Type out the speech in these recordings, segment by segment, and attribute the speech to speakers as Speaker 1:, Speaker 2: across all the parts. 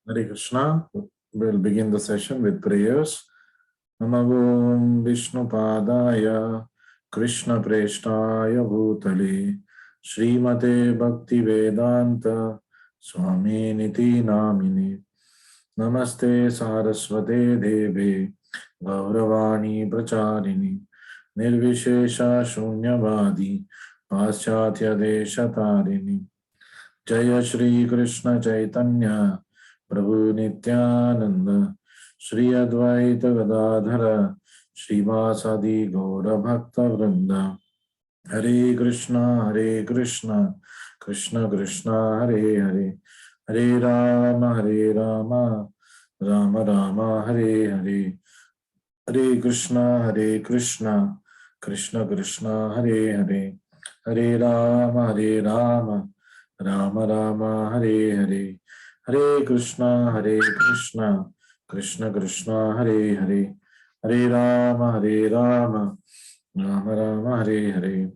Speaker 1: Hare Krishna. We'll begin the session with prayers. Namo Vishnu Padaya Krishna Preshtaya Bhutale Srimate Bhakti Vedanta Swami Niti Namini Namaste Saraswate Deve Gauravani Pracharini Nirvishesha Shunyavadi Paschatya Desha Jaya Shri Krishna Chaitanya Prabhu Nityananda Shri Advaita Gadadhara Srivasadi Gaura Bhakta Vrinda Hare Krishna Krishna Krishna Hare Hare Hare Rama Rama Rama Hare Hare Hare Krishna Krishna Krishna Hare Hare Hare Rama Rama Rama Hare Hare Hare Krishna Krishna Krishna Hare Hare Hare Rama Rama Rama Hare Hare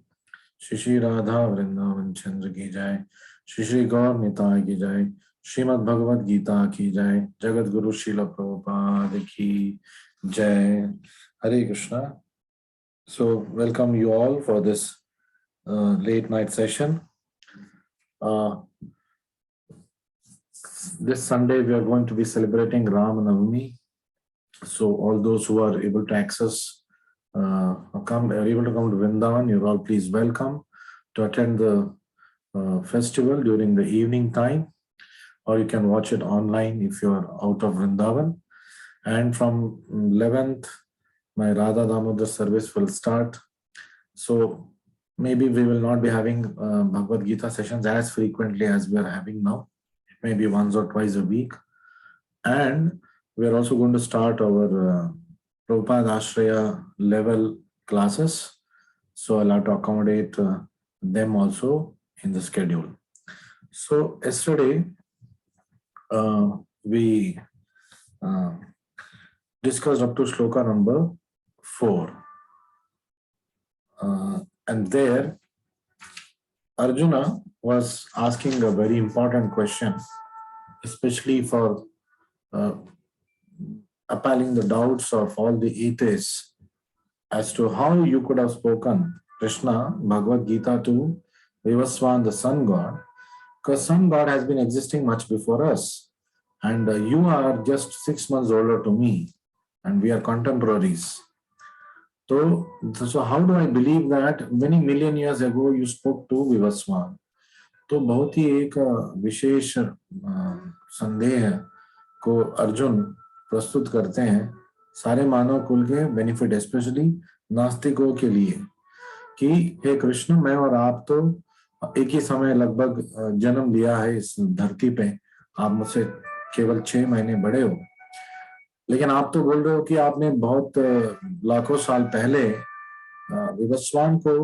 Speaker 1: Shri Shri Radha Vrindavan Chandra ki jai, Shri Shri Gaur Nitai ki jai, Srimad Bhagavad Gita ki jai, Jagat Guru Srila Prabhupada ki jai. Hare Krishna. So welcome you all for this late night session. This Sunday we are going to be celebrating Ram Navami. So all those who are able to access, are able to come to Vrindavan, you're all please welcome to attend the festival during the evening time, or you can watch it online if you are out of Vrindavan. And from 11th, my Radha Damodar service will start. So maybe we will not be having Bhagavad Gita sessions as frequently as we are having now, maybe once or twice a week. And we are also going to start our Prabhupada Ashraya level classes. So I'll have to accommodate them also in the schedule. So yesterday, we discussed up to shloka number 4. And there, Arjuna was asking a very important question, especially for appalling the doubts of all the atheists as to how you could have spoken Krishna, Bhagavad Gita to Vivaswan, the sun god, because sun god has been existing much before us. And you are just 6 months older to me, and we are contemporaries. So how do I believe that many million years ago you spoke to Vivaswan? तो बहुत ही एक विशेष संदेह को अर्जुन प्रस्तुत करते हैं सारे मानव कुल के बेनिफिट, स्पेशली नास्तिकों के लिए, कि हे कृष्ण, मैं और आप तो एक ही समय लगभग जन्म लिया है इस धरती पे, आप मुझसे केवल 6 महीने बड़े हो, लेकिन आप तो बोल रहे हो कि आपने बहुत लाखों साल पहले विवस्वान को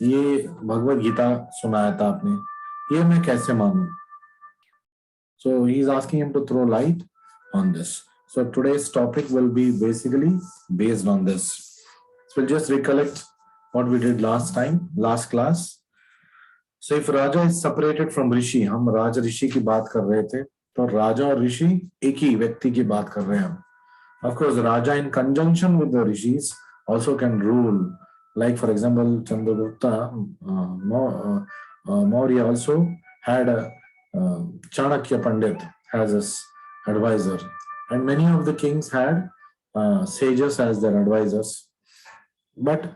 Speaker 1: ये भगवत गीता सुनाया था आपने, ये मैं कैसे मानूं? So he is asking him to throw light on this. So today's topic will be basically based on this. So we'll just recollect what we did last class. So if Raja is separated from Rishi, हम राज ऋषि की बात कर रहे थे, तो राजा और ऋषि एक ही व्यक्ति की बात कर रहे हैं हम. Of course, Raja in conjunction with the rishis also can rule. Like for example, Chandragupta Maurya also had a Chanakya Pandit as his advisor, and many of the kings had sages as their advisors. But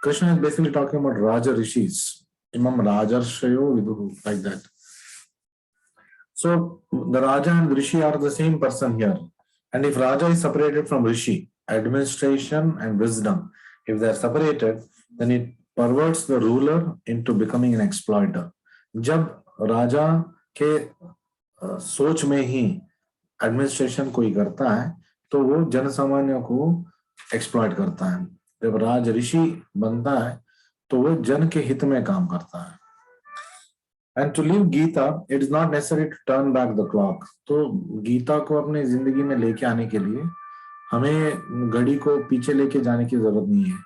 Speaker 1: Krishna is basically talking about Raja Rishis, Imam Rajarshayo Viduhu, like that. So the Raja and Rishi are the same person here. And if Raja is separated from Rishi, administration and wisdom, if they are separated, then it perverts the ruler into becoming an exploiter. जब राजा के सोच में ही administration कोई करता है, तो वो जनसामान्य को एक्सप्लॉइट करता है. जब राज ऋषि बनता है, तो वो जन के हित में काम करता है. And to live Gita, it is not necessary to turn back the clock. तो गीता को अपने जिंदगी में लेके आने के लिए हमें घड़ी को पीछे लेके जाने की जरूरत नहीं है.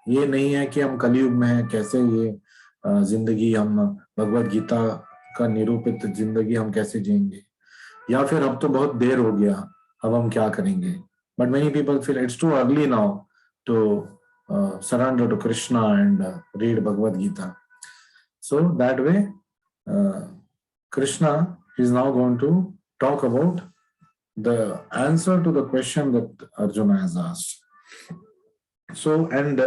Speaker 1: ये नहीं है कि हम कलयुग में हैं, कैसे ये जिंदगी हम भगवत गीता का निरूपित जिंदगी हम कैसे जिएंगे. या फिर अब तो बहुत देर हो गया, अब हम क्या करेंगे. But many people feel it's too early now to surrender to Krishna and read Bhagavad Gita. So that way, Krishna is now going to talk about the answer to the question that Arjuna has asked. So, and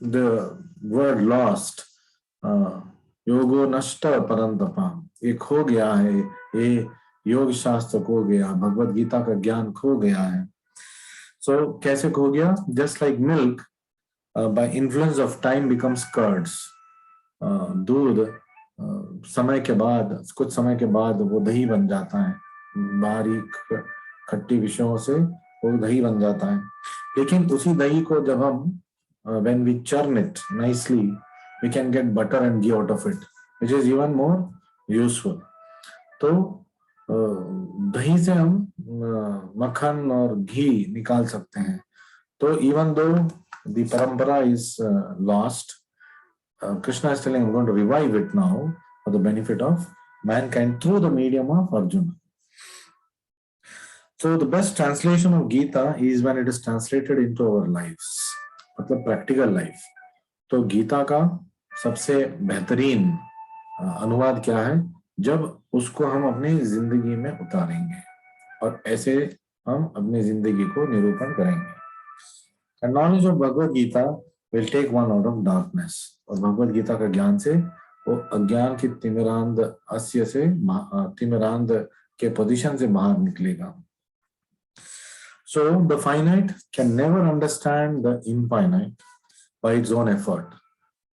Speaker 1: the word lost, yogo nashta parantapa, ये खो गया है, ये योग शास्त्र खो गया, भगवत गीता का ज्ञान खो गया है. So कैसे खो गया? Just like milk, by influence of time becomes curds. दूध समय के बाद, कुछ समय के बाद वो दही बन जाता है, बारीक खट्टी विषयों से वो दही बन जाता है. लेकिन उसी दही को जब हम when we churn it nicely, we can get butter and ghee out of it, which is even more useful. तो दही से हम मक्खन और घी निकाल सकते हैं. तो even though the parampara is lost, Krishna is telling, I'm going to revive it now for the benefit of mankind through the medium of Arjuna. So the best translation of Gita is when it is translated into our lives, मतलब practical life. तो गीता का सबसे बेहतरीन अनुवाद क्या है? जब उसको हम अपनी जिंदगी में उतारेंगे और ऐसे हम अपनी जिंदगी को निरूपण करेंगे. And knowledge of Bhagavad Gita will take one out of darkness. और भगवद गीता का ज्ञान से वो अज्ञान की तिमिरांध अस्य से तिमिरांध के पोजीशन से बाहर निकलेगा. So the finite can never understand the infinite by its own effort.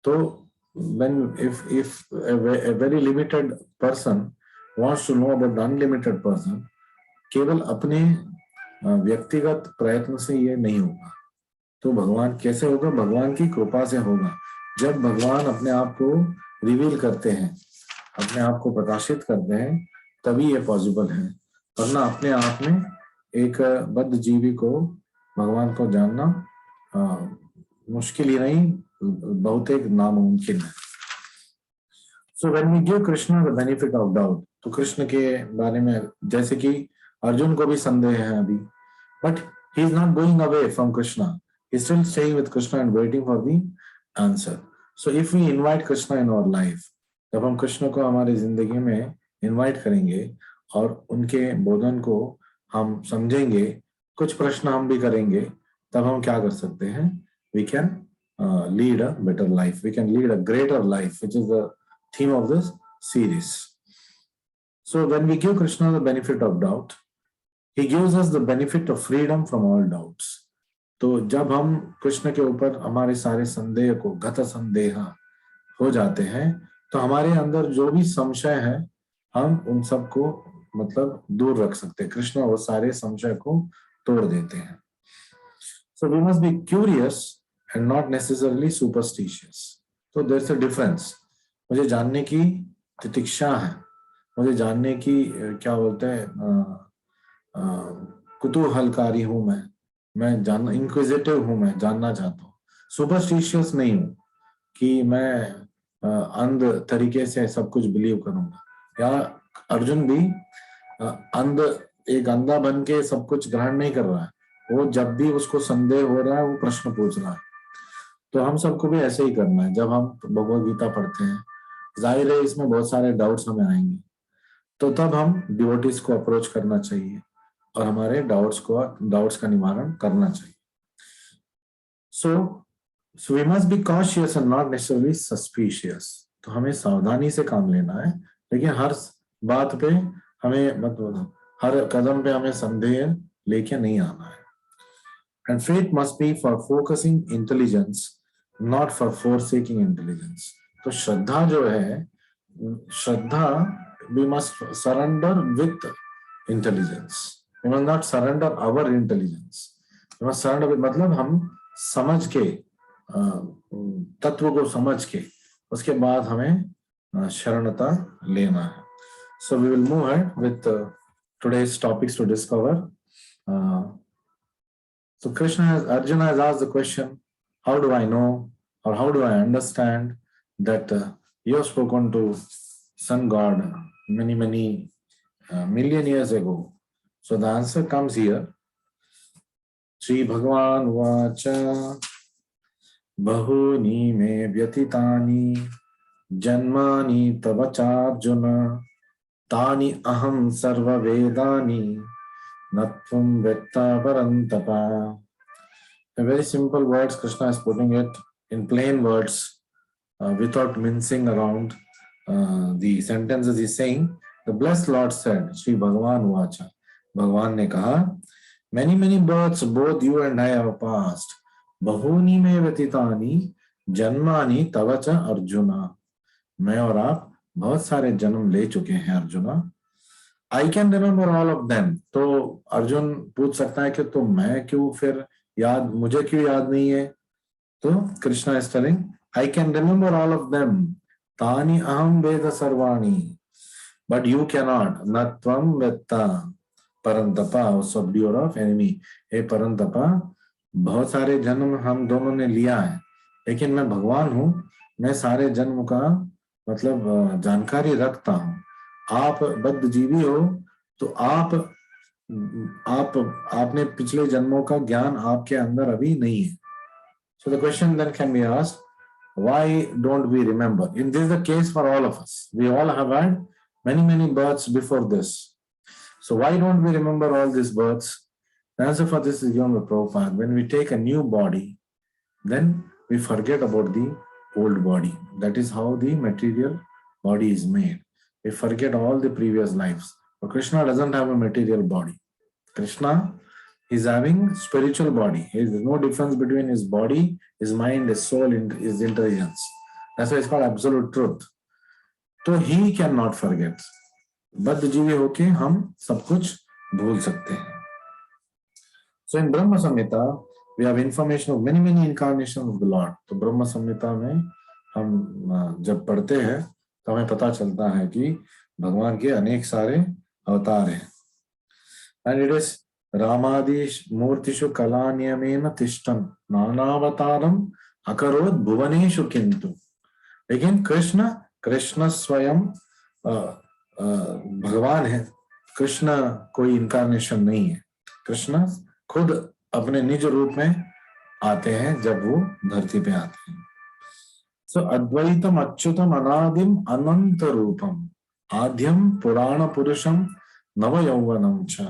Speaker 1: So when if a very limited person wants to know about the unlimited person, केवल अपने व्यक्तिगत प्रयत्न से ये नहीं होगा. तो भगवान कैसे होगा? भगवान की कृपा से होगा. जब भगवान अपने आप को रिवील करते हैं, अपने आप को प्रकाशित करते हैं, तभी ये पॉसिबल है. वरना अपने आप में एक बद्ध जीवी को भगवान को जानना मुश्किल ही नहीं, बहुत एक नामुमकिन है. So when we give Krishna the benefit of doubt, तो कृष्ण के बारे में जैसे कि अर्जुन को भी संदेह है अभी, but he is not going away from Krishna. He is still staying with Krishna and waiting for the answer. So if we invite Krishna in our life, जब हम कृष्ण को हमारी जिंदगी में इनवाइट करेंगे और उनके बोधन को हम समझेंगे, कुछ प्रश्न हम भी करेंगे, तब हम क्या कर सकते हैं? We can lead a better life. We can lead a greater life, which is the theme of this series. So when we give Krishna the benefit of doubt, he gives us the benefit of freedom from all doubts. तो जब हम कृष्ण के ऊपर हमारे सारे संदेह को गत संदेह हो जाते हैं, तो हमारे अंदर जो भी संशय है, हम उन सबको मतलब दूर रख सकते हैं. कृष्ण वो सारे संशय को तोड़ देते हैं. So we must be curious and not necessarily superstitious. So there's a difference. मुझे जानने की तितिक्षा है, मुझे जानने की क्या बोलते हैं कुतूहलकारी हूं मैं जानना इंक्विजिटिव हूं, मैं जानना चाहता हूँ. सुपरस्टिशियस नहीं हूं कि मैं अंध तरीके से सब कुछ बिलीव करूंगा. या अर्जुन भी एक अंधा बन के सब कुछ ग्रहण नहीं कर रहा है. वो जब भी उसको संदेह हो रहा है, वो प्रश्न पूछ रहा है. तो हम सबको भी ऐसे ही करना है. जब हम भगवद गीता पढ़ते हैं, जाहिर है इसमें बहुत सारे डाउट्स हमें आएंगे, तो तब हम डिवोटीज को अप्रोच करना चाहिए और हमारे डाउट्स का निवारण करना चाहिए. So we must be cautious and not necessarily suspicious. तो हमें सावधानी से काम लेना है, लेकिन हर बात पे हमें मतलब हर कदम पे हमें संदेह लेके नहीं आना है. And faith must be for focusing intelligence, not for forsaking intelligence. तो श्रद्धा जो है, श्रद्धा we must surrender with intelligence. We must not surrender our intelligence. We must surrender with मतलब हम समझ के तत्व को समझ के उसके बाद हमें शरणता लेना है. So we will move ahead with today's topics to discover. So Arjuna has asked the question, how do I know or how do I understand that you have spoken to sun god many a million years ago. So the answer comes here. Sri Bhagavan Vacha Bahuni me vyatitani janmani tavacharjuna tani aham sarva vedani natvam vetta parantapa. A very simple words, Krishna is putting it in plain words without mincing around the sentences. He's saying, the blessed Lord said, Sri Bhagavan Vacha, Bhagavan ne kaha, many births both you and I have passed. Bahuni me vyatitani janmani tavacha Arjuna. मैं और आप बहुत सारे जन्म ले चुके हैं arjuna. I can remember all of them. तो अर्जुन पूछ सकता है कि तो मैं क्यों फिर मुझे क्यों याद नहीं है? तो Krishna is telling, I can remember all of them. तानि अहम वेद सर्वाणि. But you cannot. न त्वं वेत्ता परंतपा, subduer of enemy. हे परंतपा, बहुत सारे जन्म हम दोनों ने लिया है, लेकिन मैं भगवान हूं, मैं सारे जन्म का मतलब जानकारी रखता हूं. आप बद्धजीवी हो, तो आपने पिछले जन्मों का ज्ञान आपके अंदर अभी नहीं है. So the question then can be asked, why don't we remember? In this is the case for all of us. We all have had many births before this. So why don't we remember all these births? The answer for this is given by Prabhupada. When we take a new body, then we forget about the old body. That is how the material body is made. We forget all the previous lives. But Krishna doesn't have a material body. Krishna is having spiritual body. There is no difference between his body, his mind, his soul, his intelligence. That's why it's called absolute truth. So he cannot forget. बद्धजीवी होके हम सब कुछ भूल सकते हैं. So in Brahma Samhita, we have information of many incarnations of the Lord. तो ब्रह्म संहिता में हम जब पढ़ते हैं तो हमें पता चलता है कि भगवान के अनेक सारे अवतार हैं. And it is रामादि मूर्तिषु कला नियमेन तिष्ठन् नानावतारम अकरोत् भुवनेषु किंतु. लेकिन कृष्ण स्वयं भगवान है. कृष्ण कोई इनकारनेशन नहीं है. कृष्ण खुद अपने निज रूप में आते हैं जब वो धरती पे आते हैं. सो अद्वैतम अच्युतम अनादिम अनंत रूपम आद्यम पुराण पुरुषम नव यौवनम च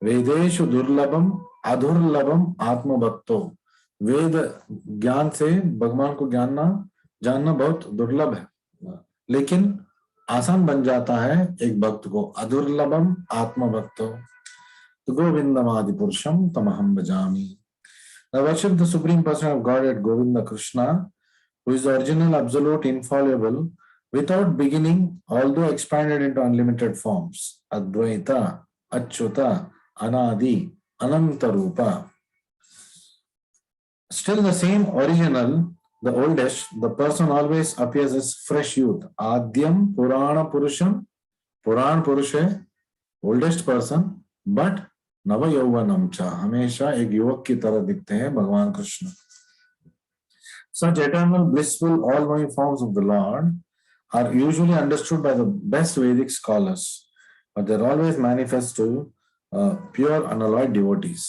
Speaker 1: वेदेषु दुर्लभम अधुर्लभम आत्मभक्तो. वेद ज्ञान से भगवान को जानना बहुत दुर्लभ है, लेकिन आसान बन जाता है एक भक्त को. अधुर्लभम आत्मभक्तो गोविंदम आदि पुरुषम तमहम भजामि. Now worship the Supreme Person of Godhead, Govinda Krishna, who is the original, absolute, infallible, without beginning, although expanded into unlimited forms. Advaita, Achyuta, Anadi, Ananta Rupa. Still the same original, the oldest, the person always appears as fresh youth. Adyam Purana Purusham, Puran Purusha, oldest person, but नव यौवनम च, हमेशा एक युवक की तरह दिखते हैं भगवान Krishna. Such eternal, blissful, all-knowing forms of the Lord are usually understood by the best Vedic scholars, but they're always manifest to pure unalloyed devotees.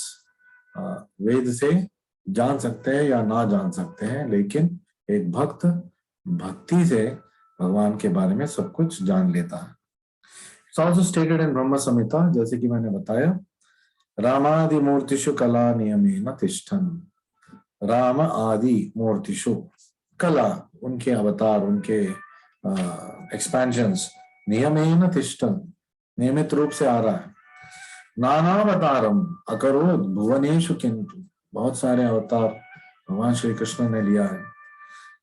Speaker 1: वेद से जान सकते हैं या ना जान सकते हैं, लेकिन एक भक्त भक्ति से भगवान के बारे में सब कुछ जान लेता है. It's also stated in ब्रह्म संहिता, जैसे कि मैंने बताया, रामादि मूर्तिषु कला नियमेन तिष्ठन्. राम आदि मूर्तिषु, कला उनके अवतार, उनके एक्सपेंशंस, नियमेन तिष्ठन् नियमित रूप से आ रहा है. नानावतारम अकरोत् भुवनेषु किंतु, बहुत सारे अवतार भगवान श्री कृष्ण ने लिया है,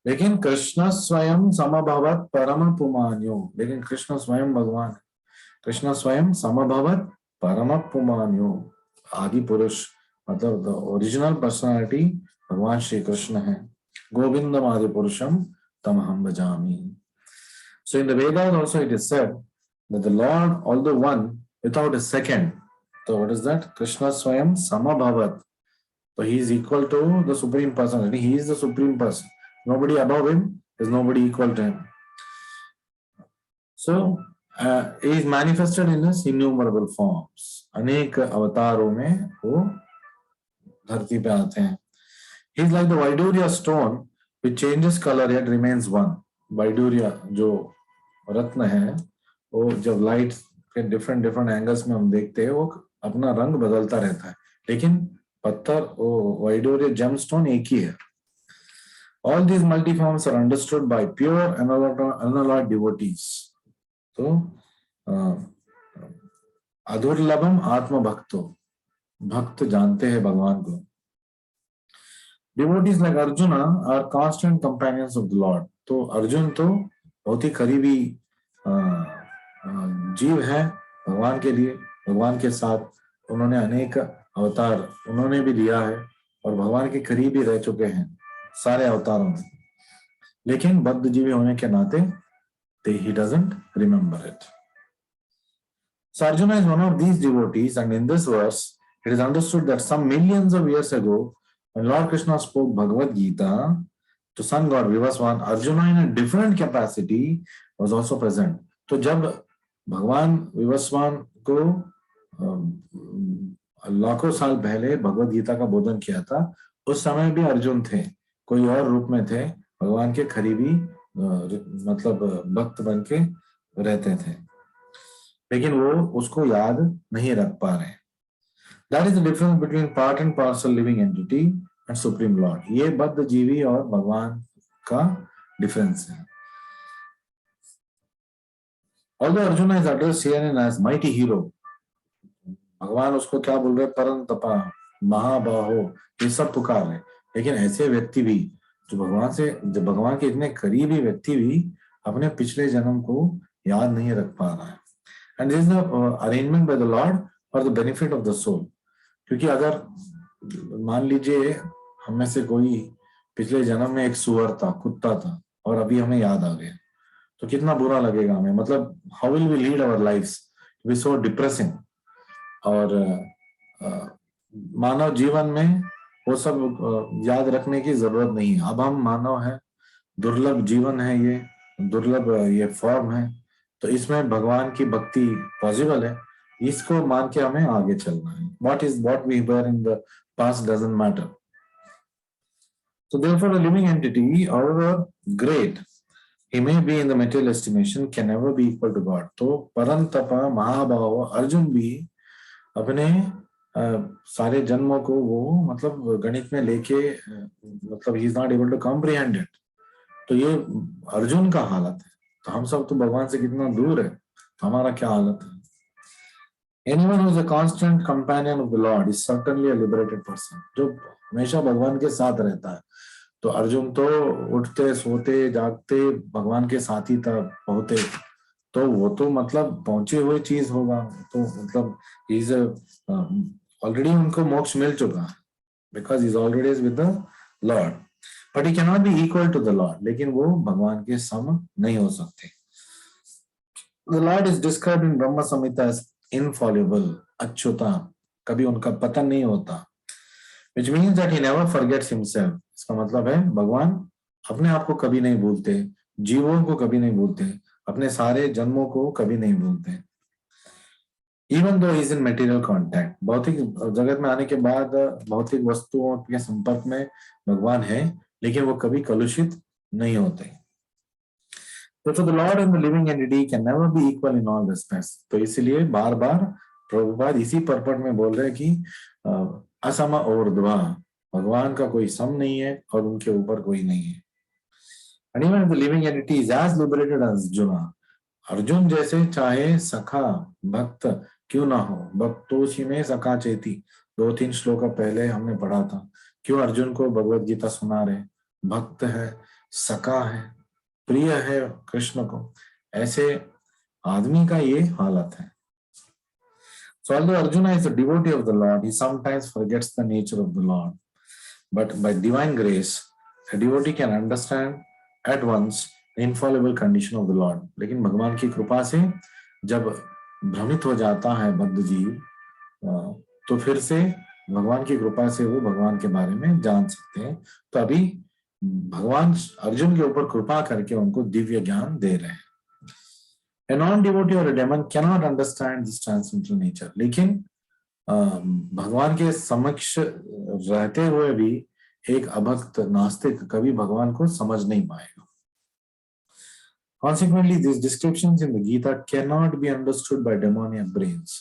Speaker 1: लेकिन कृष्ण स्वयं समभवत् परम पुमान्यो. लेकिन कृष्ण स्वयं भगवान है. कृष्ण स्वयं समभवत् परम पुमान्यो, आदि पुरुष, मतलब द ओरिजिनल पर्सनालिटी भगवान श्री कृष्ण है. गोविंदम आदि पुरुषम तमहम भजामि. So in the Vedas also it is said that the Lord, although one, without a second. So what is that? Krishna Swayam Samabhavat. So he is equal to the Supreme Personality. He is the Supreme Person. Nobody above him, there is nobody equal to him. So is manifested in his innumerable forms. अनेक अवतारों में वो धरती पे आते हैं. He is like the Vaidurya stone which changes color yet remains one. Vaidurya जो रत्न है वो जब लाइट के डिफरेंट डिफरेंट एंगल्स में हम देखते हैं वो अपना रंग बदलता रहता है, लेकिन पत्थर वो वाइडूरिया जेमस्टोन एक ही है. All these multiforms are understood by pure unalloyed devotees. तो अधुर्लभम आत्म भक्तो, भक्त जानते हैं भगवान को. Devotees like Arjuna are constant companions of the Lord. तो अर्जुन तो बहुत ही करीबी जीव है भगवान के लिए. भगवान के साथ उन्होंने अनेक अवतार उन्होंने भी लिया है और भगवान के करीब ही रह चुके हैं सारे अवतारों में, लेकिन बद्ध जीवी होने के नाते he doesn't remember it. So Arjuna is one of these devotees, and in this verse it is understood that some millions of years ago when Lord Krishna spoke Bhagavad Gita to sun god Vivaswan, Arjuna in a different capacity was also present. तो जब भगवान विवस्वान को लाखों साल पहले भगवद गीता का बोधन किया था, उस समय भी अर्जुन थे, कोई और रूप में थे, भगवान के करीबी मतलब भक्त बन के रहते थे, लेकिन वो उसको याद नहीं रख पा रहे. That is the difference between part and parcel living entity and supreme Lord. ये बद्ध जीवी और भगवान का डिफरेंस है. Although Arjuna is addressed here as mighty hero, भगवान उसको क्या बोल रहे, परम तपा, महाबाहो, ये सब पुकार रहे, लेकिन ऐसे व्यक्ति भी जो भगवान के इतने करीबी व्यक्ति भी अपने पिछले जन्म को याद नहीं रख पा रहा है. And this is the arrangement by the Lord for the benefit of the soul. क्योंकि अगर मान लीजिए हम में से कोई पिछले जन्म में एक सुअर था, कुत्ता था, और अभी हमें याद आ गया, तो कितना बुरा लगेगा हमें. मतलब how will we lead our lives, be so depressing. और मानव जीवन में वो सब याद रखने की जरूरत नहीं है. अब हम मानव है, दुर्लभ जीवन है, ये दुर्लभ ये फॉर्म है, तो इसमें भगवान की भक्ति पॉसिबल है. इसको मान के हमें आगे चलना है. what we were in the past doesn't matter. So therefore a living entity, however great he may be in the material estimation, can never be equal to God. तो परम तपा महाभाव अर्जुन भी अपने सारे जन्मों को वो मतलब गणित में लेके मतलब he is not able to comprehend it. तो ये अर्जुन का हालत है. तो हम सब तो भगवान से कितना दूर है, तो हमारा क्या हालत है. Anyone who is a constant companion of the Lord is certainly a liberated person. जो हमेशा भगवान के साथ रहता है. तो अर्जुन तो उठते सोते जागते भगवान के साथ ही था होते, तो वो तो मतलब पहुंचे हुए चीज होगा. तो मतलब इज ऑलरेडी उनको मोक्ष मिल चुका है, because is already with the lord. But he can not be equal to the lord, लेकिन वो भगवान के सम नहीं हो सकते. The lord is described in Brahma Samhita as Infallible, Achyuta, कभी उनका पतन नहीं होता. Which means that he never forgets himself. इसका मतलब है भगवान अपने आप को कभी नहीं भूलते, जीवों को कभी नहीं भूलते, अपने सारे जन्मों को कभी नहीं भूलते. Even though he is in material contact, भौतिक जगत में आने के बाद भौतिक वस्तुओं के संपर्क में भगवान है, लेकिन वो कभी कलुषित नहीं होते. So the Lord and the living entity can never be equal in all respects. तो इसलिए बार बार प्रभुपाद इसी पर्पट में बोल रहे हैं कि असम ऊर्ध्वा, भगवान का कोई सम नहीं है और उनके ऊपर कोई नहीं है. And even the living entity is as liberated as Arjuna. Arjun जैसे चाहे सखा भक्त क्यों ना हो, भक्तोषी में सखा चेती, 2-3 श्लोक पहले हमने पढ़ा था. क्यों अर्जुन को भगवद गीता सुना रहे, भक्त है, सखा है, प्रिय है कृष्ण को, ऐसे आदमी का ये हालत है. So although Arjuna is a devotee of the Lord, he sometimes forgets the nature of the Lord. But by divine grace, a devotee can understand at once the infallible condition of the Lord. लेकिन भगवान की कृपा से जब भ्रमित हो जाता है बद्ध जीव, तो फिर से भगवान की कृपा से वो भगवान के बारे में जान सकते हैं. तो अभी भगवान अर्जुन के ऊपर कृपा करके उनको दिव्य ज्ञान दे रहे हैं. A non-devotee or a demon cannot understand this transcendental nature. लेकिन भगवान के समक्ष रहते हुए भी एक अभक्त नास्तिक कभी भगवान को समझ नहीं पाएगा. Consequently, these descriptions in the Gita cannot be understood by demoniac brains.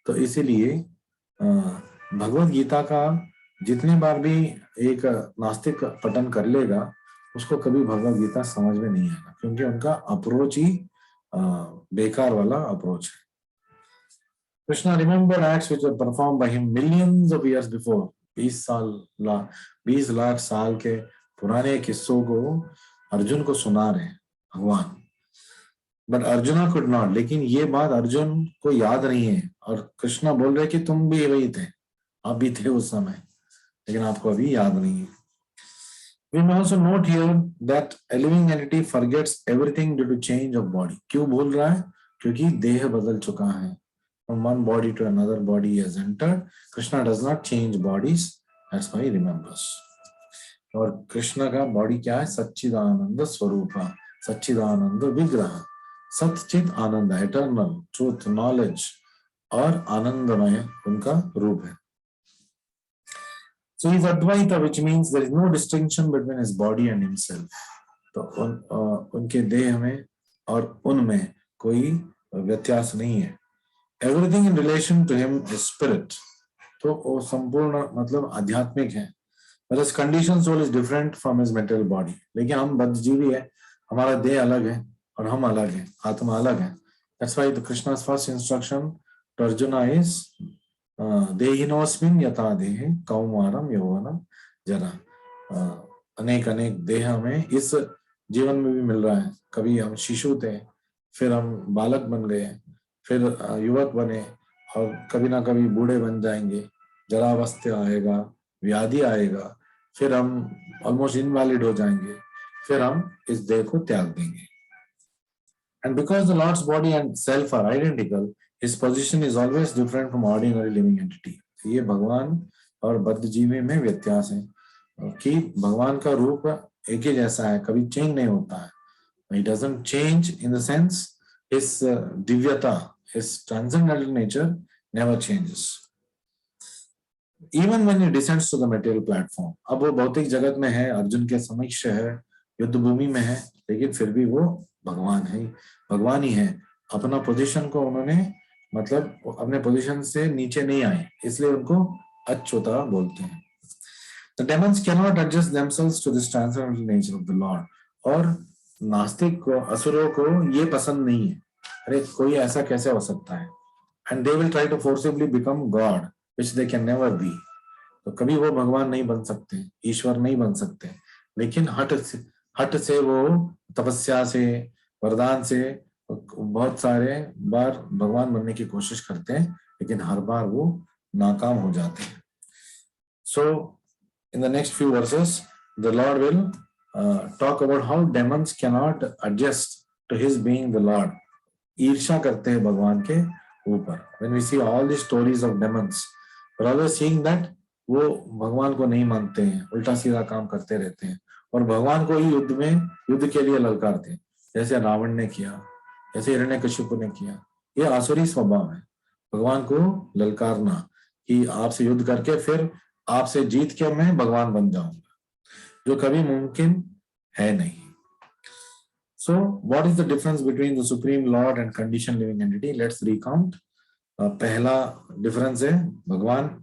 Speaker 1: तो इसीलिए भगवत गीता का जितने बार भी एक नास्तिक पठन कर लेगा उसको कभी भगवत गीता समझ में नहीं आएगा, क्योंकि उनका अप्रोच ही बेकार वाला अप्रोच है. Krishna remembered acts which were performed by him millions of years before. 20 lakh साल के पुराने किस्सों को अर्जुन को सुना रहे हैं भगवान. बट अर्जुना कुड नॉट, लेकिन ये बात अर्जुन को याद नहीं है. और कृष्णा बोल रहे कि तुम भी वही थे, आप भी थे उस समय, लेकिन आपको अभी याद नहीं है. We may also note here that a living entity forgets everything due to change of body. क्यों बोल रहा है? क्योंकि देह बदल चुका है. From one body to another body he has entered. Krishna does not change bodies. That's why he remembers. और कृष्ण का बॉडी क्या है? सच्चिदानंद स्वरूप, सच्चिदानंद विग्रह, सच्चित आनंद, एटर्नल ट्रूथ, नॉलेज और आनंदमय उनका रूप है. So he is Advaita, which means there is no distinction between his body and himself. तो उनके देह में और उनमें कोई व्यत्यास नहीं है. Everything in relation to him is spirit. तो वो संपूर्ण मतलब आध्यात्मिक है. Whereas conditioned soul is different from his material body. लेकिन हम बद्धजीवी है, हमारा देह अलग है और हम अलग है, आत्मा अलग है. That's why the Krishna's first instruction to Arjuna is देहिनोस्मिन् यथा देहे कौमारम यौवनम जरा. अनेक अनेक देह हमें इस जीवन में भी मिल रहा है. कभी हम शिशु थे, फिर हम बालक बन गए, फिर युवक बने, और कभी ना कभी बूढ़े बन जाएंगे, जरावस्था आएगा, व्याधि आएगा, फिर हम ऑलमोस्ट इनवैलिड हो जाएंगे, फिर हम इस देह को त्याग देंगे. And because the Lord's body and self are identical, his position is always different from ordinary living entity. ये भगवान और बद्धजीवी में व्यत्यास है कि भगवान का रूप एक ही जैसा है, कभी चेंज नहीं होता है. He doesn't change in the sense his divyata, his transcendental nature never changes. Even when he descends to the material platform, अब वो भौतिक जगत में है, अर्जुन के समक्ष है, युद्ध भूमि में है, लेकिन फिर भी वो भगवान है, भगवान ही है. अपना पोजीशन को उन्होंने मतलब अपने पोजीशन से नीचे नहीं आए, इसलिए उनको अच्युता बोलते हैं. The demons cannot adjust themselves to this transcendental nature of the Lord. और नास्तिक को, असुरों को ये पसंद नहीं है, अरे कोई ऐसा कैसे हो सकता है. And they will try to forcibly become God, which they can never be. तो कभी वो भगवान नहीं बन सकते, ईश्वर नहीं बन सकते, लेकिन हट से वो तपस्या से, वरदान से बहुत सारे बार भगवान बनने की कोशिश करते हैं, लेकिन हर बार वो नाकाम हो जाते हैं. So in the next few verses the Lord will talk about how demons cannot adjust to his being the Lord. ईर्ष्या करते हैं भगवान के ऊपर. When we see all the stories of demons, we're always seeing that वो भगवान को नहीं मानते हैं, उल्टा सीधा काम करते रहते हैं और भगवान को ही युद्ध के लिए ललकारते हैं, जैसे रावण ने किया, जैसे हिरण्यकशिपु ने किया. ये आसुरी स्वभाव है, भगवान को ललकारना कि आपसे युद्ध करके फिर आपसे जीत के मैं भगवान बन जाऊंगा, जो कभी मुमकिन है नहीं. So what is the difference between the Supreme Lord and conditioned living entity? Let's recount. पहला डिफरेंस है, भगवान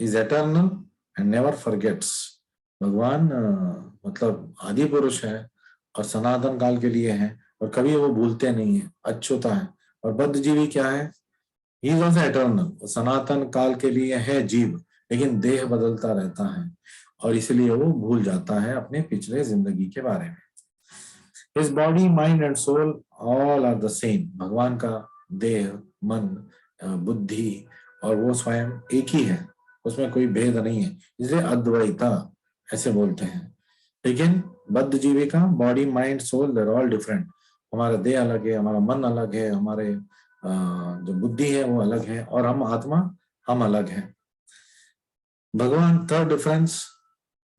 Speaker 1: is eternal and never forgets. भगवान मतलब आदि पुरुष है और सनातन काल के लिए है और कभी वो भूलते नहीं है, अच्युता है. और बद्धजीवी क्या है? He is also eternal, सनातन काल के लिए है जीव, लेकिन देह बदलता रहता है और इसलिए वो भूल जाता है अपने पिछले जिंदगी के बारे में. His body, mind and soul all are the same. भगवान का देह, मन, बुद्धि और वो स्वयं एक ही है, उसमें कोई भेद नहीं है, इसलिए अद्वैता ऐसे बोलते हैं. लेकिन बद्धजीवी का body, mind, soul they're all different. हमारा देह अलग है, हमारा मन अलग है, हमारे जो बुद्धि है वो अलग है और हम आत्मा हम अलग है. भगवान third difference,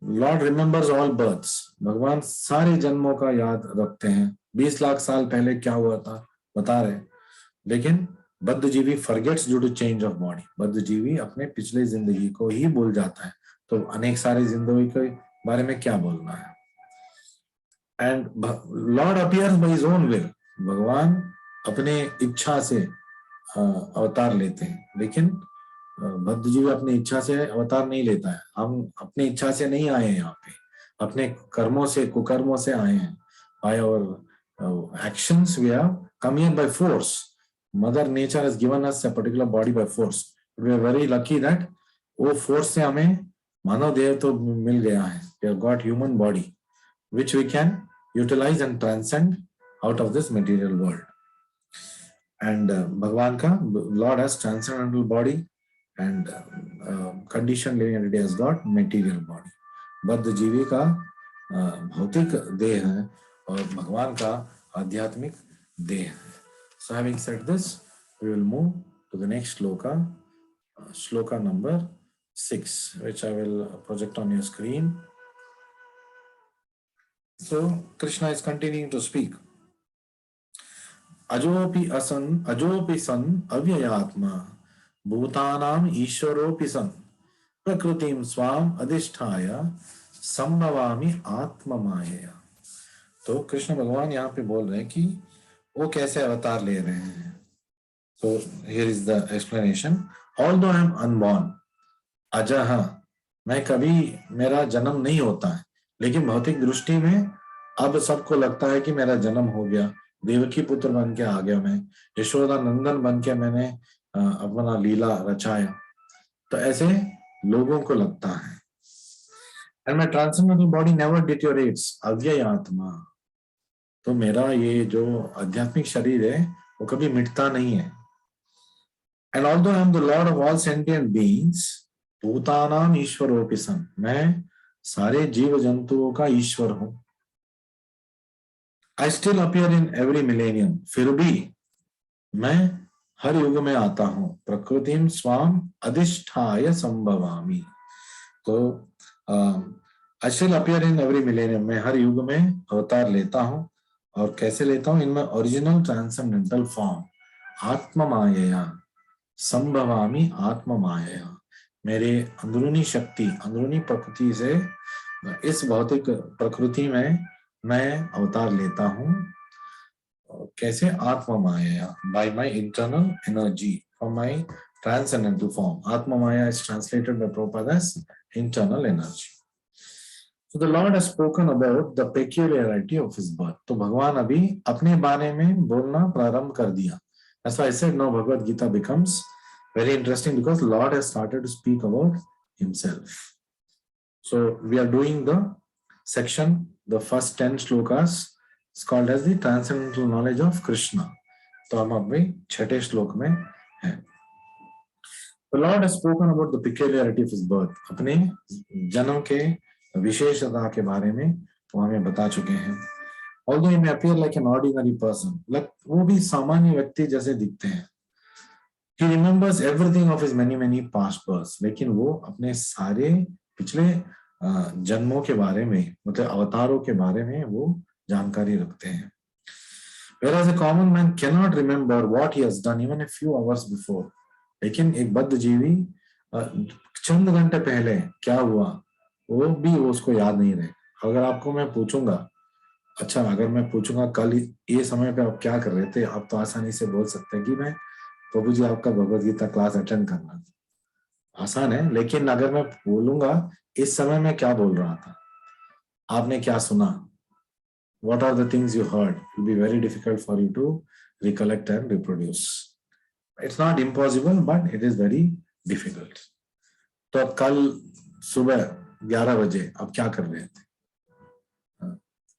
Speaker 1: lord remembers all births. भगवान सारे जन्मों का याद रखते हैं. 20 लाख साल पहले क्या हुआ था बता रहे। लेकिन बद्धजीवी forgets due to change of body, बद्धजीवी अपने पिछले जिंदगी को ही भूल जाता है, तो अनेक सारी जिंदगी के बारे में क्या बोलना है। And Lord appears by his own will, भगवान अपने इच्छा से अवतार लेते हैं, लेकिन बद्धजीवी अपनी इच्छा से अवतार नहीं लेता है। हम अपनी इच्छा से नहीं आए हैं यहाँ पे, अपने कर्मों से, कुकर्मों से आए हैं। By our actions we have come here by force. Mother nature has given us a particular body by force. We are very lucky that वो फोर्स से हमें मानव देह तो मिल गया है। We have got human body which we can utilize and transcend out of this material world. And Bhagwan ka Lord has transcendental body, and conditioned living entity has got material body. बद्ध जीवी का भौतिक देह है और भगवान का आध्यात्मिक देह है. So having said this, we will move to the next shloka, shloka number 6, which I will project on your screen. So Krishna is continuing to speak. अजोपि सन अव्ययात्मा भूतानाम ईश्वरोपि सन प्रकृतिम स्वाम अधिष्ठाय संभवामि आत्म मायया. तो कृष्ण भगवान यहाँ पे बोल रहे हैं कि वो कैसे अवतार ले रहे हैं. So here is the explanation. Although I am unborn, Azha, मैं कभी, मेरा जन्म नहीं होता है, लेकिन भौतिक दृष्टि में अब सबको लगता है कि मेरा जन्म हो गया. देवकी पुत्र बन के आ गया मैं, यशोदा नंदन बन के मैंने अपना लीला रचाया. तो ऐसे लोगों को लगता है. And my transcendental body never deteriorates, अव्यय आत्मा. तो मेरा ये जो आध्यात्मिक शरीर है वो कभी मिटता नहीं है. And although I am the lord of all sentient beings भूतानाम ईश्वरोपि सन, मैं सारे जीव जंतुओं का ईश्वर हूं. I still appear in every millennium, फिर भी मैं हर युग में आता हूं. प्रकृतिम स्वाम अधिष्ठाय संभवामि. तो I still appear in every millennium, मैं हर युग में अवतार लेता हूं. और कैसे लेता हूं? इनमें ओरिजिनल ट्रांसेंडेंटल फॉर्म आत्म मायया संभवामि आत्म मायया. मेरे अंदरूनी शक्ति, अंदरूनी प्रकृति से इस भौतिक प्रकृति में मैं अवतार लेता हूं. कैसे? आत्म माया, by my internal energy from my transcendental form. आत्म माया is translated by Prabhupada as internal energy. So the Lord has spoken about the peculiarity of his birth. तो भगवान अभी अपने बारे में बोलना प्रारंभ कर दिया. That's why I said now Bhagavad Gita becomes very interesting, because Lord has started to speak about himself. So we are doing the section, the first 10 shlokas. It's called as the transcendental knowledge of Krishna. तो हम अभी छठे श्लोक में हैं. The Lord has spoken about the peculiarity of his birth. अपने जन्म के विशेषता के बारे में वो हमें बता चुके हैं. Although he may appear like an ordinary person, like वो भी सामान्य व्यक्ति जैसे दिखते हैं. He remembers everything of his many past births. लेकिन वो अपने सारे पिछले जन्मों के बारे में, मतलब अवतारों के बारे में वो जानकारी रखते हैं. Whereas a common man cannot remember what he has done even a few hours before. लेकिन एक बद्ध जीवी चंद घंटे पहले क्या हुआ वो भी वो उसको याद नहीं रहे. अगर आपको मैं पूछूंगा, अच्छा अगर मैं पूछूंगा कल ये समय पे आप क्या कर रहे थे, आप तो आसानी से बोल सकते हैं कि मैं, प्रभु जी आपका भगवद गीता क्लास अटेंड करना. आसान है. लेकिन अगर मैं बोलूंगा इस समय मैं क्या बोल रहा था, आपने क्या सुना, what are the things you heard, it will be very difficult for you to recollect and reproduce. It's not impossible, but it is very difficult. तो कल सुबह 11 बजे आप क्या कर रहे थे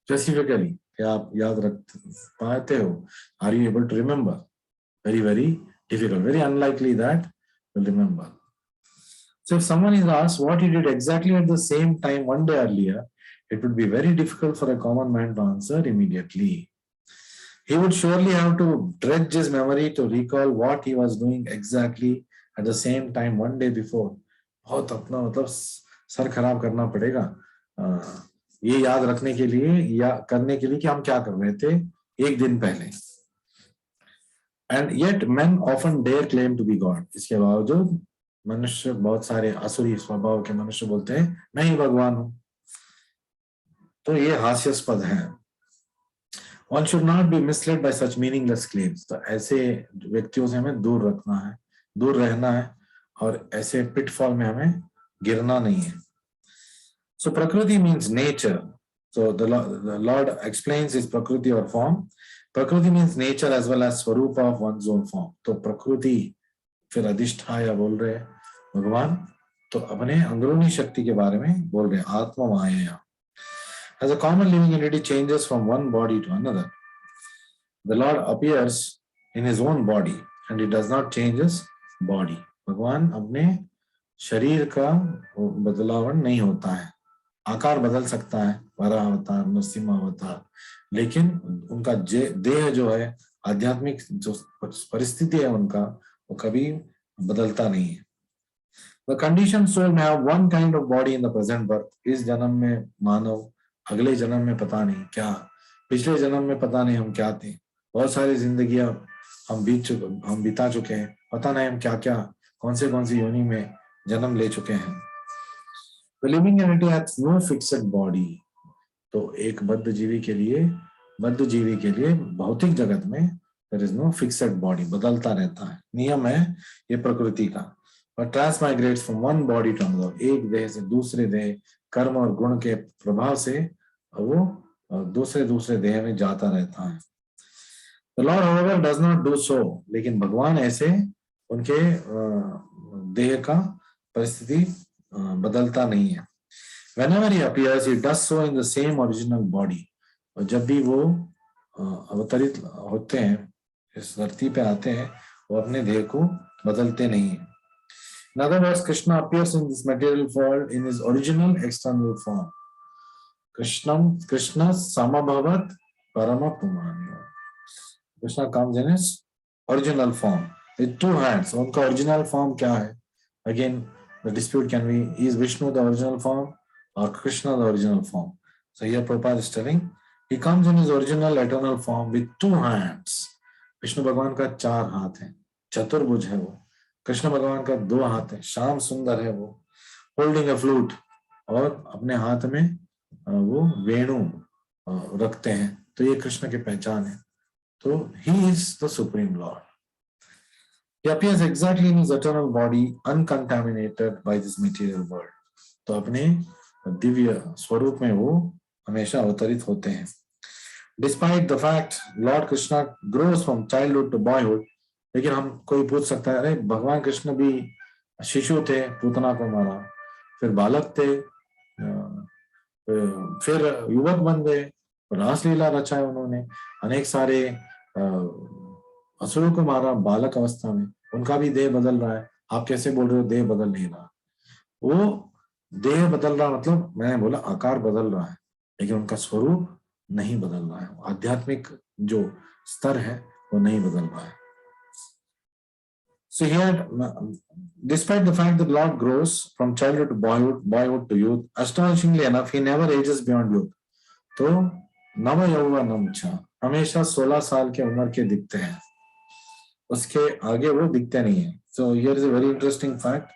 Speaker 1: स्पेसिफिकली, क्या आप याद रख पाते हो? Are you able to remember? very difficult, very unlikely that you'll remember. So if someone is asked what he did exactly at the same time one day earlier, it would be very difficult for a common man to answer immediately. He would surely have to dredge his memory to recall what he was doing exactly at the same time one day before. बहुत अपना मतलब sir खराब करना पड़ेगा ये याद रखने के लिए या करने के लिए कि हम क्या कर रहे थे एक दिन पहले. And yet men often dare claim to be God. इसके बावजूद मनुष्य, बहुत सारे असुरी स्वभाव के मनुष्य बोलते हैं मैं ही भगवान हूं। तो ये हास्यास्पद है। One should not be misled by such meaningless claims. तो ऐसे व्यक्तियों से हमें दूर रखना है, दूर रहना है, और ऐसे पिटफॉल में हमें गिरना नहीं है। So Prakriti means nature. So the Lord explains his Prakriti or form. Prakriti means nature as well as Swarupa of one's own form. तो प्रकृति फिर अधिष्ठाया बोल रहे हैं भगवान, तो अपने अंदरूनी शक्ति के बारे में बोल रहे हैं, आत्मा माया। As a common living entity changes from one body to another, the Lord appears in his own body and he does not change his body. भगवान अपने शरीर का बदलाव नहीं होता है, आकार बदल सकता है, वराह अवतार, नरसिम्हा अवतार, लेकिन उनका देह जो है, आध्यात्मिक जो परिस्थिति है उनका, वो कभी बदलता नहीं है। The conditioned soul may have one kind of body in the present birth. इस जन्म में मानव, अगले जन्म में पता नहीं क्या, पिछले जन्म में पता नहीं हम क्या थे, बहुत सारी जिंदगियां हम बिता चुके हैं, पता नहीं हम क्या क्या, कौन सी योनि में जन्म ले चुके हैं। The living entity has no fixed body. तो एक बद्ध जीवी के लिए भौतिक जगत में there is no fixed body, बदलता रहता है, नियम है ये प्रकृति का। But transmigrates from one body to another, एक देह से दूसरे देह, कर्म और गुण के प्रभाव से वो दूसरे देह में जाता रहता है। The Lord however does not do so, लेकिन भगवान ऐसे उनके देह का परिस्थिति बदलता नहीं है। Whenever he appears, he does so in the same original body. और जब भी वो अवतरित होते हैं, इस धरती पे आते हैं, वो अपने देह को बदलते नहीं हैं। In other words, Krishna appears in this material world in his original external form. Krishna samabhavat paramapumanyo. Krishna comes in his original form with two hands. उनका original form क्या है? Again, the dispute can be, is Vishnu the original form or Krishna the original form? So here Prabhupada is telling, he comes in his original eternal form with two hands. Vishnu भगवान का चार हाथ हैं, चतुर्भुज है वो। कृष्ण भगवान का दो हाथ है, श्याम सुंदर है वो, होल्डिंग अ फ्लूट, और अपने हाथ में वो वेणु रखते हैं। तो ये कृष्ण की पहचान है। तो he is the supreme Lord. He appears exactly in his eternal body, uncontaminated by this material world. तो अपने दिव्य स्वरूप में वो हमेशा अवतरित होते हैं। Despite the fact Lord Krishna grows from childhood to boyhood, लेकिन हम कोई पूछ सकता है, अरे भगवान कृष्ण भी शिशु थे, पूतना को मारा, फिर बालक थे, फिर युवक बन गए, रासलीला रचा है उन्होंने, अनेक सारे असुरों को मारा बालक अवस्था में, उनका भी देह बदल रहा है। आप कैसे बोल रहे हो देह बदल नहीं रहा? वो देह बदल रहा मतलब मैंने बोला आकार बदल रहा है, लेकिन उनका स्वरूप नहीं बदल रहा है। आध्यात्मिक जो स्तर है वो नहीं बदल रहा है। So here, despite the fact that Lord grows from childhood to boyhood to youth, astonishingly enough, he never ages beyond youth. तो नव यौवनम च, हमेशा 16 साल के उम्र के दिखते हैं, उसके आगे वो दिखते नहीं है। So here is a very interesting fact.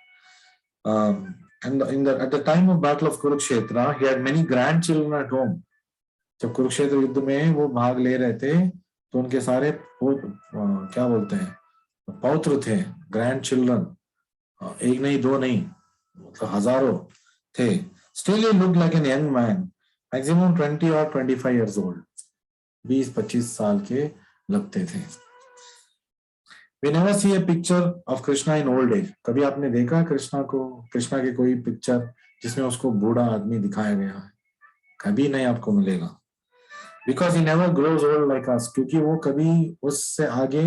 Speaker 1: And at the time of Battle of Kurukshetra, he had many grandchildren at home. जब कुरुक्षेत्र युद्ध में वो भाग ले रहे थे, तो उनके सारे क्या बोलते हैं पौत्र थे, ग्रैंड चिल्ड्रन, एक नहीं दो नहीं, मतलब हजारों थे। Still he looked like an young man, maximum 20 or 25 years old, 20-25 साल के लगते थे। We never see a picture of Krishna in old age. कभी आपने देखा कृष्णा की कोई पिक्चर जिसमें उसको बूढ़ा आदमी दिखाया गया है? कभी नहीं आपको मिलेगा। Because he never grows old like us, क्योंकि वो कभी उससे आगे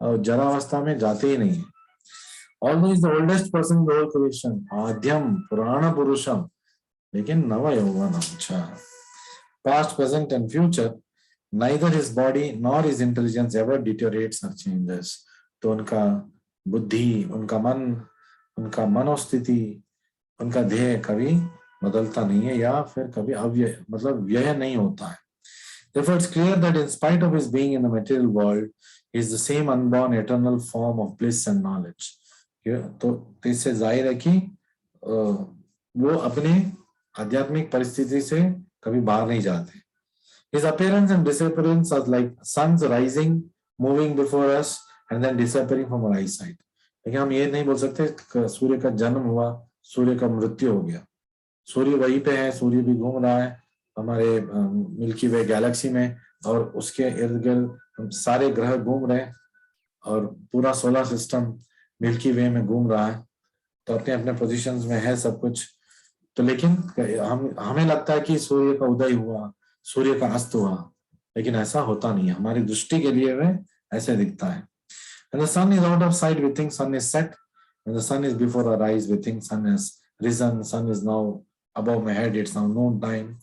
Speaker 1: जरावस्था में जाते ही नहीं है। Although he is the oldest person in the whole creation, आद्यम पुराण पुरुषम, लेकिन नव यौवनम च, past, present and future, neither his body nor his intelligence ever deteriorates or changes. तो उनका बुद्धि, उनका मन, उनका मनोस्थिति, उनका ध्येय कभी बदलता नहीं है, या फिर कभी अव्यय मतलब व्यय नहीं होता है। Therefore, it's clear that in spite of his being in the material world, he is the same unborn eternal form of bliss and knowledge. तो इससे जाहिर है कि वो अपने आध्यात्मिक परिस्थिति से कभी बाहर नहीं जाते. His appearance and disappearance are like suns rising, moving before us, and then disappearing from our eyesight. लेकिन हम ये नहीं बोल सकते सूर्य का जन्म हुआ, सूर्य का मृत्यु हो गया. सूर्य वहीं पे है, सूर्य भी घूम रहा है हमारे मिल्की वे गैलेक्सी में, और उसके इर्द गिर्द सारे ग्रह घूम रहे हैं और पूरा सोलर सिस्टम मिल्की वे में घूम रहा है. तो अपने अपने पोजीशंस में है सब कुछ. तो लेकिन हमें लगता है कि सूर्य का उदय हुआ, सूर्य का अस्त हुआ, लेकिन ऐसा होता नहीं है. हमारी दृष्टि के लिए वह ऐसे दिखता है. When the sun is out of sight, we think sun is set. When the sun is before our eyes, we think sun has risen. Sun is now above my head. It's now noon time.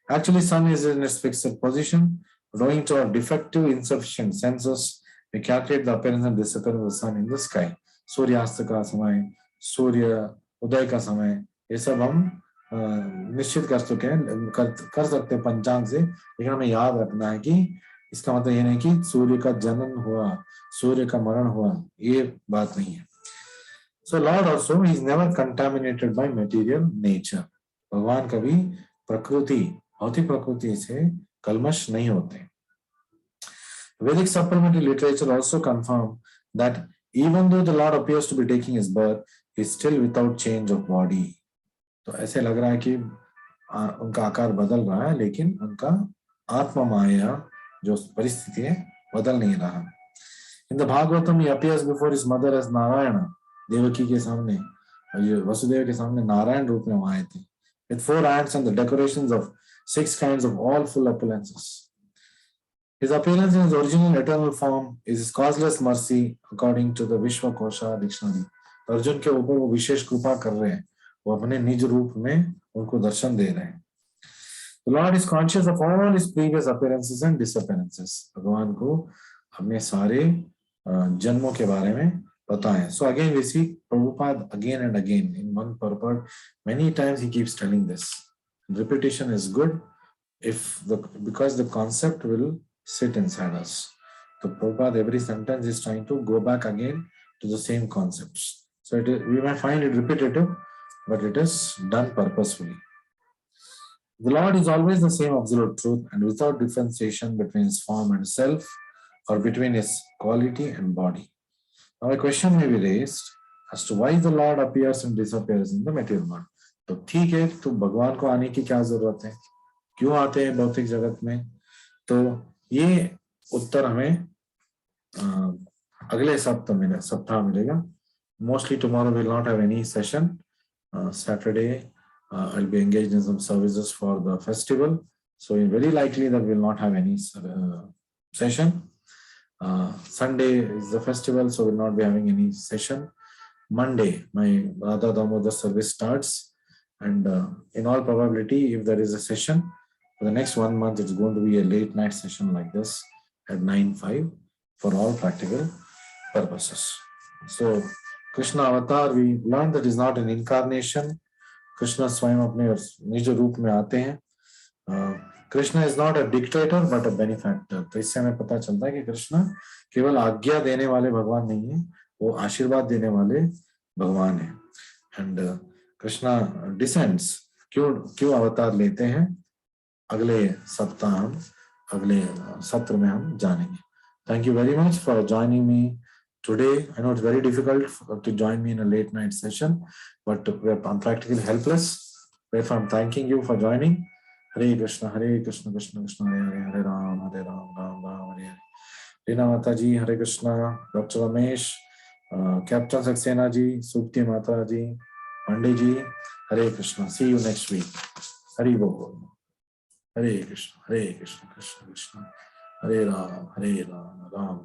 Speaker 1: Actually, sun is in its fixed position. Owing to our defective, insufficient senses, we calculate the appearance and disappearance of the sun in the sky. सूर्यास्त का समय, सूर्य उदय का समय, ये सब हम निश्चित कर चुके हैं, कर सकते हैं पंचांग से. लेकिन हमें याद रखना है कि इसका मतलब ये नहीं कि सूर्य का जन्म हुआ, सूर्य का मरण हुआ, ये बात नहीं है. So Lord also is never contaminated by material nature. भगवान कभी प्रकृति, भौतिक प्रकृति से कलमश नहीं होते. Vedic supplementary literature also confirm that even though the Lord appears to be taking his birth, he is still without change of body. तो ऐसे लग रहा है कि उनका आकार बदल रहा है, लेकिन उनका आत्मा माया जो परिस्थिति है बदल नहीं रहा. In the Bhagavatam, he appears before his mother as Narayana. Devaki के सामने, वसुदेव के सामने नारायण रूप में आए थे. With 4 hands and the decorations of 6 kinds of all full opulences. His appearance in his original eternal form is his causeless mercy according to the Vishwakosha dictionary. Arjun के ऊपर वो विशेष कृपा कर रहे हैं, वो अपने निज रूप में उनको दर्शन दे रहे हैं. The Lord is conscious of all his previous appearances and disappearances. भगवान को अपने सारे जन्मों के बारे में पता है. So again we see Prabhupada again and again in one purport. Many times he keeps telling this. Repetition is good because the concept will sit inside us. So Prabhupada every sentence is trying to go back again to the same concepts. So we might find it repetitive, but it is done purposefully. The Lord is always the same absolute truth and without differentiation between his form and self or between his quality and body. Now a question may be raised as to why the Lord appears and disappears in the material world. तो ठीक है, तो भगवान को आने की क्या जरूरत है, क्यों आते हैं भौतिक जगत में? तो ये उत्तर हमें अगले सप्ताह मिलेगा. Mostly tomorrow we will not have any session. Saturday I'll be engaged in some services for the festival, so it's very likely that we will not have any session. Sunday is the festival, so we will not be having any session. Monday my Radha Damodar service starts, and in all probability if there is a session for the next 1 month, it's going to be a late night session like this at 9:05 for all practical purposes. So Krishna avatar, we learned that is not an incarnation. Krishna स्वयं अपने निज रूप में आते हैं. Krishna is not a dictator but a benefactor. तो इससे हमें पता चलता है कि कृष्ण केवल आज्ञा देने वाले भगवान नहीं है, वो आशीर्वाद देने वाले भगवान है. And Krishna descends. क्यों अवतार लेते हैं, अगले सप्ताह हम अगले सत्र में हम जानेंगे. Thank you very much for joining me today. I know it's very difficult to join me in a late night session, but I'm practically helpless. Therefore, I'm thanking you for joining. Hare Krishna, Krishna Krishna, Hare Ram, Ram Ram, Hare Hare. Reena Mata ji, Hare Krishna. Dr. Ramesh, Captain Saxena ji, Supti Mata ji, Pandey ji, Hare Krishna. See you next week. Hare Bol. Hare Krishna, Krishna Krishna, Hare Ram, Ram.